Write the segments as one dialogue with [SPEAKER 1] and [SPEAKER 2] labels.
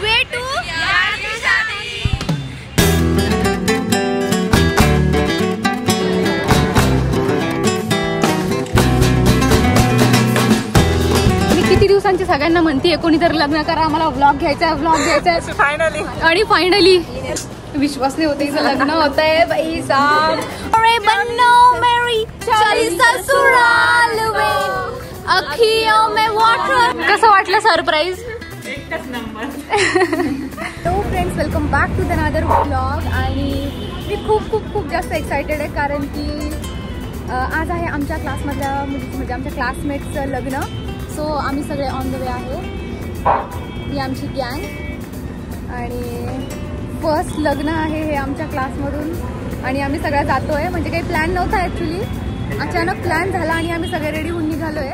[SPEAKER 1] Way to यार की शादी। किती दिवसांची सगळ्यांना म्हणतीये कोणीतरी लग्न करा, आम्हाला व्लॉग घ्यायचा आहे फायनली। आणि फायनली विश्वास नाही होते हिचं लग्न होत आहे बाई साहब। अरे बन्नो मेरी चली ससुराल में अखियों में वाटर। कसं वाटलं सरप्राईज? एकच नंबर। तो friends welcome back to the another vlog. आणि मी खूप जास्त एक्सायटेड आहे कारण की आज आहे आमच्या क्लासमधल्या म्हणजे आमच्या क्लासमेटचं लग्न। सो आम्ही सगळे ऑन द वे आहे, ही आमची गँग आणि फर्स्ट लग्न आहे हे आमच्या क्लासमधून आणि आम्ही सगळ्या जातोय। म्हणजे काही प्लॅन नव्हता ॲक्च्युली, अचानक प्लॅन झाला आणि आम्ही सगळे रेडी होऊन निघालोय।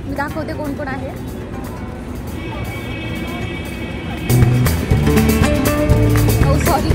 [SPEAKER 1] मी दाखवते कोण कोण आहे। ओ सॉरी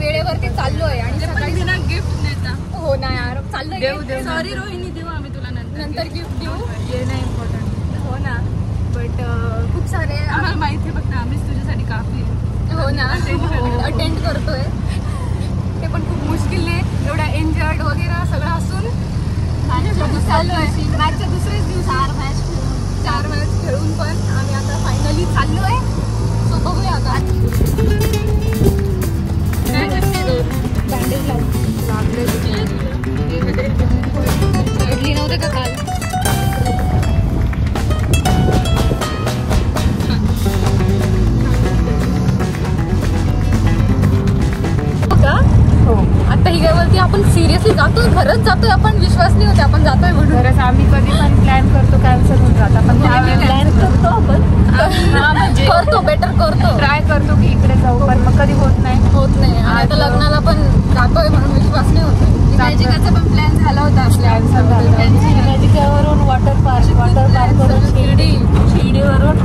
[SPEAKER 1] वेळेवरती चाललोय आणि सकाळी गिफ्ट नेता हो ना यार चाललोय। सॉरी रोहिणी, देऊ आम्ही तुला नंतर गिफ्ट देऊ, हे नाही इम्पॉर्टंट हो ना। बट खूप सारे आम्हाला माहिती आहे, फक्त आम्हीच तुझ्यासाठी काफी हो ना अटेंड करतोय। ते पण खूप मुश्किलने एवढा एन्जॉयड वगैरे सगळं असून चाललोय। मॅचच्या दुसरेच दिवस 4 मॅच खेळून पण आम्ही आता फायनली चाललोय। सो बघूया आता बँडेज लागले चढली नव्हते का काल? हो आता ही काय बोलते, आपण सिरियसली जातोय, खरंच जातोय, आपण विश्वास नाही होते आपण जातोय म्हणून। खरंच आम्ही कधी पण प्लॅन करतो कॅन्सल होऊन जात, आपण प्लॅन करतो आपण म्हणजे करतो बेटर करतो ट्राय करतो की इकडे जाऊ, पण मग कधी होत नाही। आता लग्नाला पण जातोय म्हणून विश्वास नाही होत। मॅजिकाचा पण प्लॅन झाला होता आपल्या मॅजिकावरून वॉटर पार्क करून शिर्डीवरून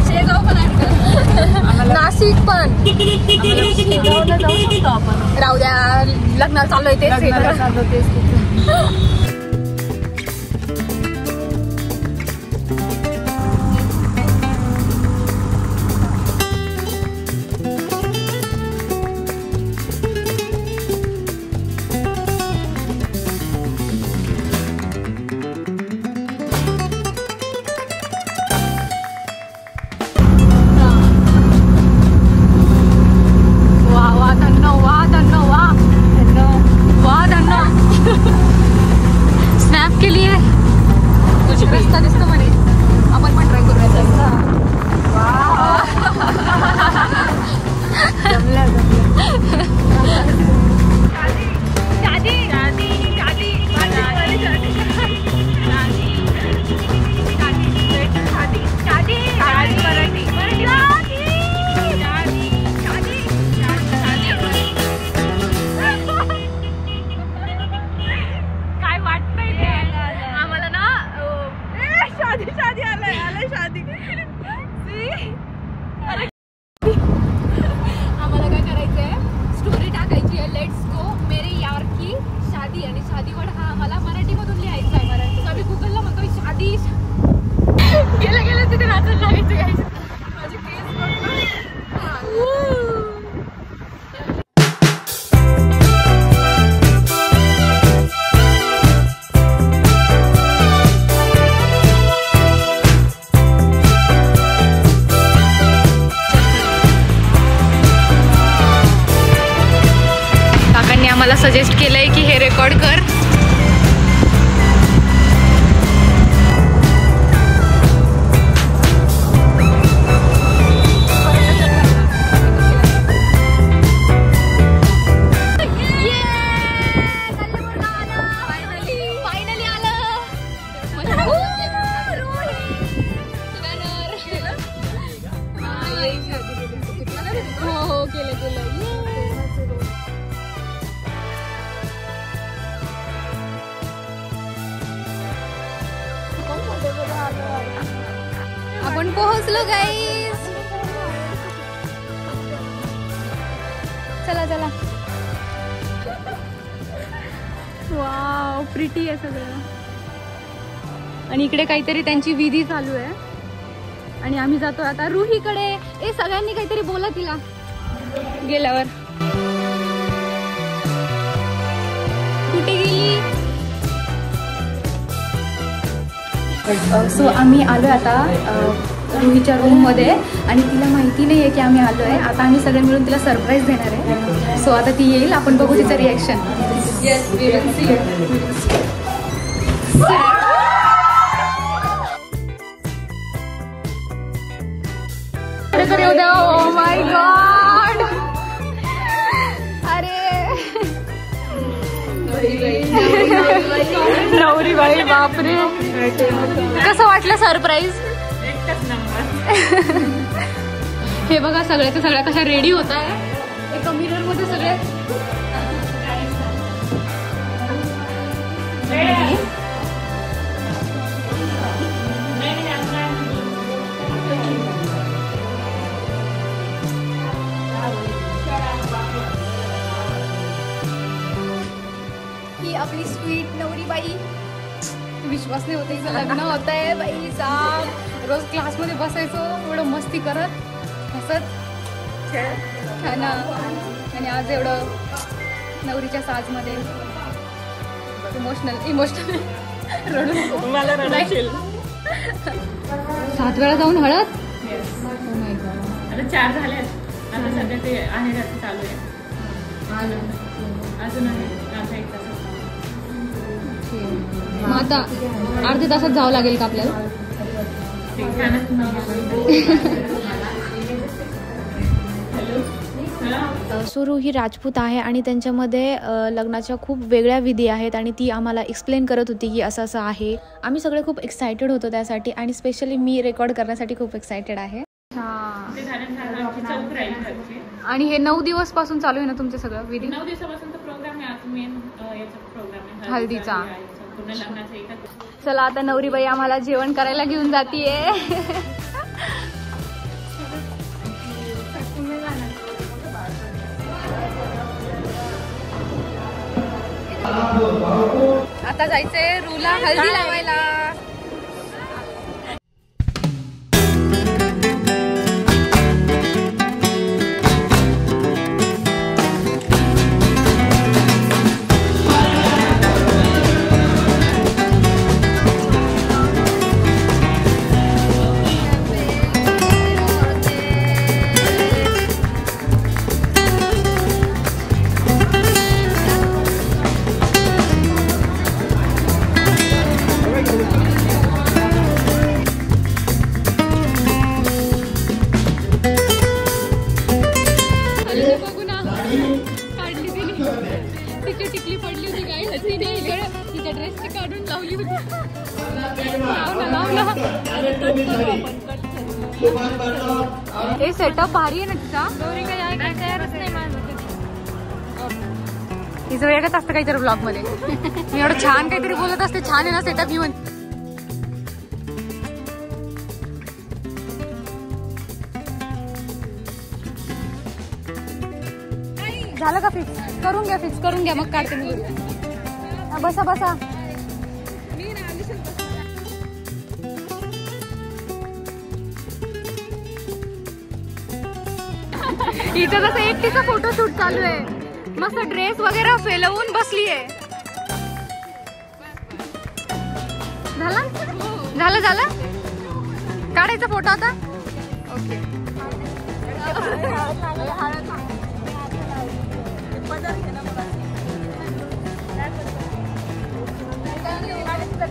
[SPEAKER 1] शेगाव पण नाशिक पण जाऊ शकतो आपण। राहू द्या, लग्नाला चाललोय तेच स्नॅप के लिए कुछ रस्ता दिसतो म्हणे, आपण पण ट्राय करूया। आम्हाला काय करायचंय, स्टोरी टाकायची आहे लेट्स गो मेरे यार की शादी आणि शादीवर हा आम्हाला मराठीमधून लिहायचं आहे। मराठी आम्ही गुगलला म्हणतोय शादी गेलं तिथे नाचत लागायचं माझे केस बघ। मला सजेस्ट केलंय की हे रेकॉर्ड कर। आपण पोहोचलो गाईस. चला चला. वाव प्रिटी आहे सगळं. आणि इकडे काहीतरी त्यांची विधी चालू आहे आणि आम्ही जातो आता रुहीकडे. ए सगळ्यांनी काहीतरी बोला तिला गेल्यावर. कुठे गेली? सो आम्ही आलो आता रुहीच्या रूम मध्ये आणि तिला माहिती नाही आहे की आम्ही आलो आहे. आता आम्ही सगळे मिळून तिला सरप्राईज देणार आहे. सो आता ती येईल, आपण बघू तिचं reaction. Yes we will see. येऊ द्या. Oh my god. अरे नवरी बाई बापरे. कसं वाटलं सरप्राईज? हे बघा सगळ्याच्या सगळ्या कशा रेडी होत आहे एका मिरर मध्ये सगळे. ही आपली स्वीट नवरी बाई. विश्वास नाही होत हिचं लग्न होत आहे बाई साहेब. रोज क्लासमध्ये बसायचो एवढं मस्ती करत हसत ना. आणि आज एवढं नवरीच्या साजमध्ये इमोशनल रडून मला रडायची. 7 वेळा जाऊन हळद.
[SPEAKER 2] आता 4 झाले. आता सध्या ते आहे चालू आहे. अजून आहे अर्धा 1 तास.
[SPEAKER 1] मग आता अर्ध्या तासात जावं लागेल का आपल्याला?
[SPEAKER 3] सो रुही राजपूत आहे आणि त्यांच्यामध्ये लग्नाच्या खूप वेगळ्या विधी आहेत आणि ती आम्हाला एक्सप्लेन करत होती की असं असं आहे. आम्ही सगळे खूप एक्सायटेड होतो त्यासाठी आणि स्पेशली मी रेकॉर्ड करण्यासाठी खूप एक्सायटेड आहे.
[SPEAKER 1] आणि हे 9 दिवस पासून चालू आहे ना तुमचं सगळं विधी?
[SPEAKER 2] 9 दिवसापासून प्रोग्राम आहे. आज मेन याचा प्रोग्राम आहे
[SPEAKER 1] हल्दीचा. चला आता नवरीबाई आम्हाला जेवण करायला घेऊन जातीये. आता जायचंय रूला हल्दी लावायला. हे सेटअप भारी आहे ना तिचा. तिचं वेगळंच असतं काहीतरी ब्लॉग मध्ये. मी एवढं छान काहीतरी बोलत असते. छान आहे ना सेटअप. मी झालं का फिक्स? फिक्स करून घ्या मग काढते मी. बसा बसा. इथं कसं एकटीचा फोटोशूट चालू आहे. मस्त ड्रेस वगैरे फेलवून बसलीये. झालं झालं काढायचा फोटो आता. ओके.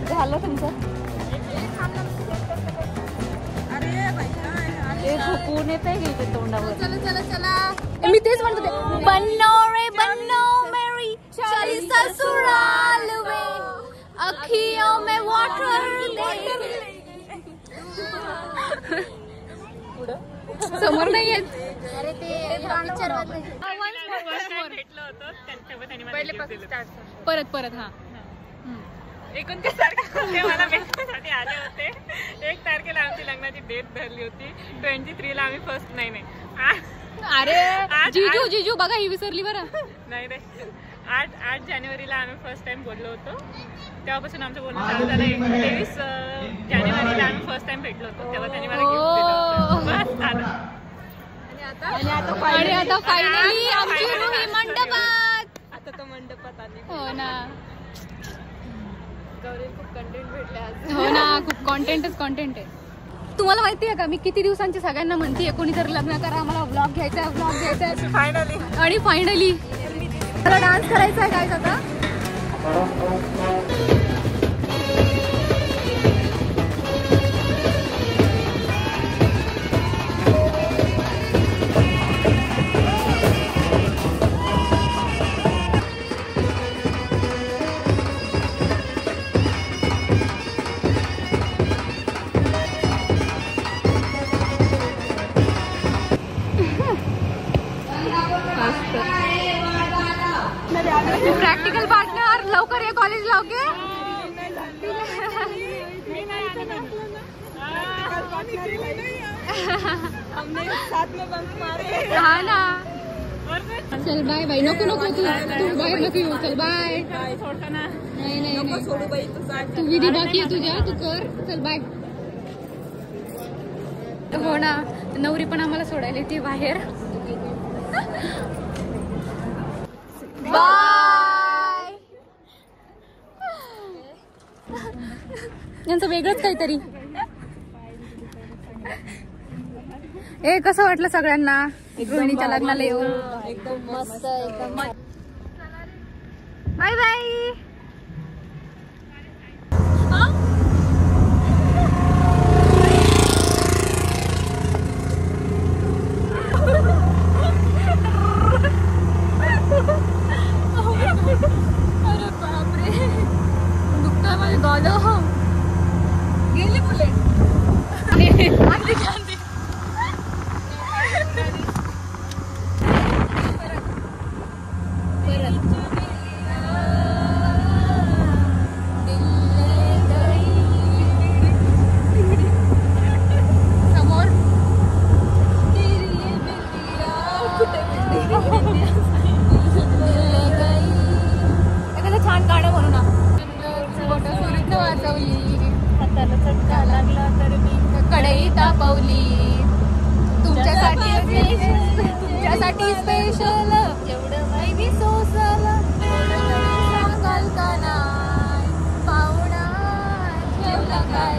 [SPEAKER 1] झालं तुमचं? झोपून येत आहे का तोंडावर? चला चला चला. मी तेच म्हणत होते. बन्नो रे बन्नो मेरी चली ससुराल में अखियों में वाटर समोर नाही येत. अरे ते परत परत. हा
[SPEAKER 2] 29 तारखेला मला भेटण्यासाठी आले होते. 1 तारखेला आमची लग्नाची डेट डेट धरली होती 23ला आम्ही फर्स्ट नाही
[SPEAKER 1] अरे जीजू जीजू बघा ही विसरली बरं.
[SPEAKER 2] नाही रे 8 जानेवारीला आम्ही फर्स्ट टाइम बोललो होतो. तेव्हापासून आमचं बोलणं चालू झालं. 23 जानेवारीला आम्ही फर्स्ट टाइम भेटलो होतो. तेव्हा त्यांनी मला गिफ्ट दिलं. बस झालं.
[SPEAKER 1] आणि आता फायनली आमची रुही मंडपात.
[SPEAKER 2] आता तो मंडपात आली.
[SPEAKER 1] हो ना
[SPEAKER 2] गौरी खूप कंटेंट भेटले आज.
[SPEAKER 1] हो ना खूप कॉन्टेंट आहे. तुम्हाला माहिती आहे का मी किती दिवसांची सगळ्यांना म्हणतेय कोणीतरी लग्न करा आम्हाला व्लॉग घ्यायचा आहे
[SPEAKER 2] फायनली.
[SPEAKER 1] आणि फायनली मला डान्स करायचा आहे काय आता. प्रॅक्टिकल पार्टनर लवकर ये कॉलेजला. ओके हा ना. चल बाय बाय. नको तू बाहेर नको येऊ. चल बाय. नाही तू विधी बाकी आहे तुझ्या तू कर. चल बाय. हो ना नवरी पण आम्हाला सोडायला येते बाहेर. बाय. यांचं वेगळंच काहीतरी. कसं वाटलं सगळ्यांना रोहिणीच्या लग्नाला येऊन.
[SPEAKER 3] एकदम मस्त एकदम.
[SPEAKER 1] Bye bye. अरे बापरे दुखतोय माझे गाल. गेली बुलेट. समोर एखादं छान गाणं म्हणू ना. सुरीत वाजवली हाताला चटका लागला तर मी कढई तापवली तुमच्यासाठी स्पेशल एवढं बाई मी सोसलं सांगाल का नाही पाहुणा ठेवला काय.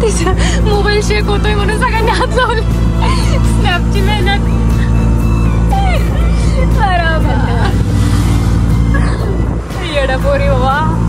[SPEAKER 1] तिचा मोबाईल शेक होतोय म्हणून सगळ्यांनी हात लावले. स्नॅपची मेहनत. येडा पोरी बाबा.